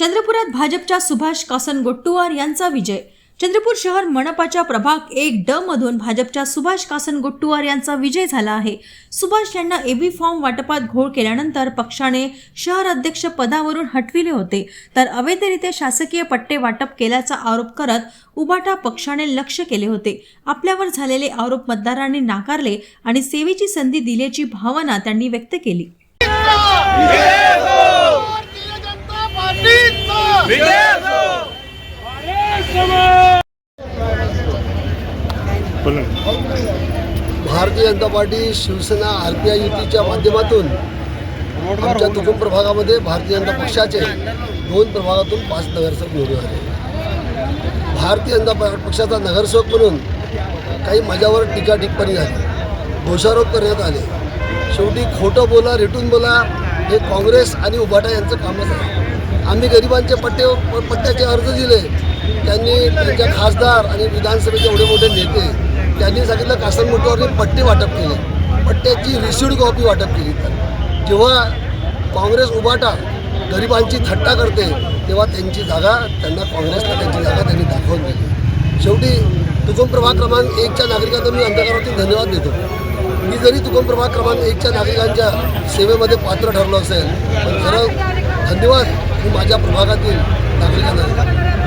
चंद्रपुरात भाजपच्या सुभाष कासनगोट्टुवार यांचा विजय। चंद्रपूर शहर मनपाच्या प्रभाग 1 ड मधून भाजपच्या सुभाष कासनगोट्टुवार यांचा विजय झाला आहे। सुभाष यांना एबी फॉर्म वाटपात घोळ केल्यानंतर पक्षाने शहर अध्यक्ष पदावरून हटविले होते, तर अवैधरित्या शासकीय पट्टे वाटप केल्याचा आरोप करत उबाटा पक्षाने लक्ष्य केले होते। आपल्यावर झालेले आरोप मतदारांनी नाकारले आणि सेवेची संधी दिल्याची भावना त्यांनी व्यक्त केली। भारतीय जनता पार्टी शिवसेना आरपीआय युतीच्या माध्यमातून आमच्या तुकुम प्रभागामध्ये भारतीय जनता पक्षाचे 2 प्रभागातून 5 नगरसेवक निवडून आले। भारतीय जनता पक्षाचा नगरसेवक म्हणून काही माझ्यावर टीका टिप्पणी झाली, दोषारोप करण्यात आले। शेवटी खोटं बोला, रेटून बोला हे काँग्रेस आणि उबाटा यांचं कामच आहे। आम्ही गरिबांचे पट्ट्याचे अर्ज दिले, त्यांनी त्यांच्या खासदार आणि विधानसभेचे एवढे मोठे नेते त्यांनी सांगितलं कासनगोट्टुवारने पट्टे वाटप केले, पट्ट्याची रिसिव्ड कॉपी वाटप केली। तर जेव्हा काँग्रेस उबाटा गरिबांची थट्टा करते तेव्हा त्यांची जागा काँग्रेसला त्यांची जागा त्यांनी दाखवून दिली। शेवटी तुकुम प्रभाग क्रमांक 1च्या नागरिकांना मी अंतःकरणातून धन्यवाद देतो। मी जरी तुकुम प्रभाग क्रमांक 1च्या नागरिकांच्या सेवेमध्ये पात्र ठरलो असेल, पण खरं धन्यवाद मी माझ्या प्रभागातील नागरिकांना